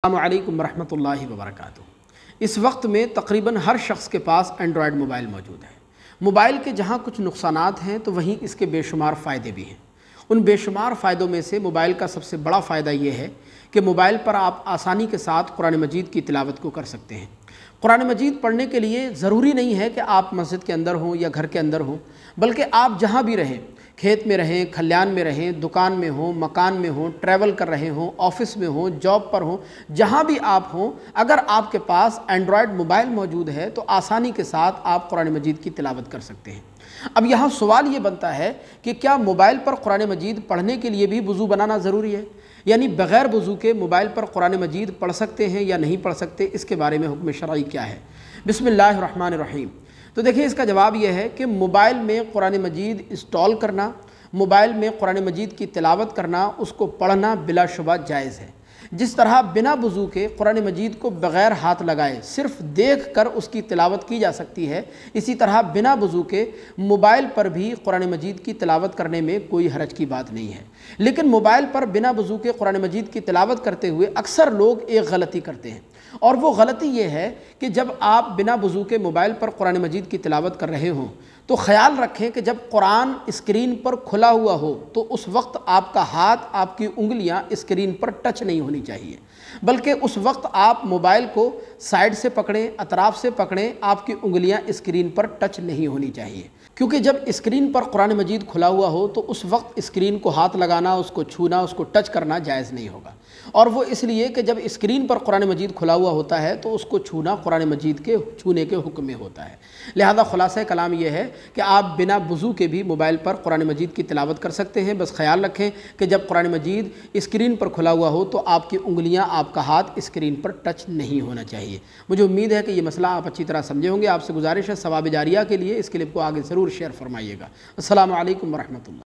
السلام علیکم ورحمۃ اللہ وبرکاتہ۔ اس وقت میں تقریباً ہر شخص کے پاس اینڈرائیڈ موبائل موجود ہے۔ موبائل کے جہاں کچھ نقصانات ہیں تو وہیں اس کے بے شمار فائدے بھی ہیں۔ ان بے شمار فائدوں میں سے موبائل کا سب سے بڑا فائدہ یہ ہے کہ موبائل پر آپ آسانی کے ساتھ قرآن مجید کی تلاوت کو کر سکتے ہیں۔ قرآن مجید پڑھنے کے لیے ضروری نہیں ہے کہ آپ مسجد کے اندر ہوں یا گھر کے اندر ہوں، بلکہ آپ جہاں بھی رہیں، کھیت میں رہیں، کھلیان میں رہیں، دکان میں ہوں، مکان میں ہوں، ٹریول کر رہے ہوں، آفس میں ہوں، جاب پر ہوں، جہاں بھی آپ ہوں، اگر آپ کے پاس اینڈرائیڈ موبائل موجود ہے تو آسانی کے ساتھ آپ قرآن مجید کی تلاوت کر سکتے ہیں۔ اب یہاں سوال یہ بنتا ہے کہ کیا موبائل پر قرآن مجید پڑھنے کے لیے بھی وضو بنانا ضروری ہے؟ یعنی بغیر وضو کے موبائل پر قرآن مجید پڑھ سکتے ہیں یا نہیں پڑھ سکتے؟ اس کے بارے میں حکم شرعی کیا ہے؟ بسم اللہ الرحمن الرحیم۔ تو دیکھیں، اس کا جواب یہ ہے کہ موبائل میں قرآن مجید انسٹال کرنا، موبائل میں قرآن مجید کی تلاوت کرنا، اس کو پڑھنا بلا شبہ جائز ہے۔ جس طرح بنا وضو کے قرآن مجید کو بغیر ہاتھ لگائے صرف دیکھ کر اس کی تلاوت کی جا سکتی ہے، اسی طرح بنا وضو کے موبائل پر بھی قرآن مجید کی تلاوت کرنے میں کوئی حرج کی بات نہیں ہے۔ لیکن موبائل پر بنا وضو کے قرآن مجید کی تلاوت کرتے ہوئے اکثر لوگ ایک غلطی کرتے ہیں، اور وہ غلطی یہ ہے کہ جب آپ بنا وضو کے موبائل پر قرآن مجید کی تلاوت کر رہے ہوں تو خیال رکھیں کہ جب قرآن اسکرین پر کھلا ہوا ہو تو اس وقت آپ کا ہاتھ، آپ کی انگلیاں اسکرین پر ٹچ نہیں ہونی چاہیے، بلکہ اس وقت آپ موبائل کو سائیڈ سے پکڑیں، اطراف سے پکڑیں، آپ کی انگلیاں اسکرین پر ٹچ نہیں ہونی چاہیے۔ کیونکہ جب اسکرین پر قرآن مجید کھلا ہوا ہو تو اس وقت اسکرین کو ہاتھ لگانا، اس کو چھونا، اس کو ٹچ کرنا جائز نہیں ہوگا، اور وہ اس لیے کہ جب اسکرین پر قرآن مجید کھلا ہوا ہوتا ہے تو اس کو چھونا قرآن مجید کے چھونے کے حکم میں ہوتا ہے۔ لہذا خلاصہ کلام یہ ہے کہ آپ بنا وضو کے بھی موبائل پر قرآن مجید کی تلاوت کر سکتے ہیں، بس خیال رکھیں کہ جب قرآن مجید اسکرین پر کھلا ہوا ہو تو آپ کی انگلیاں، آپ کا ہاتھ اسکرین پر ٹچ نہیں ہونا چاہیے۔ مجھے امید ہے کہ یہ مسئلہ آپ اچھی طرح سمجھے ہوں گے۔ آپ سے گزارش ہے ثواب جاریہ کے لیے اس کلپ کو آگے ضرور شیئر فرمائیے گا۔ السلام علیکم ورحمۃ اللہ۔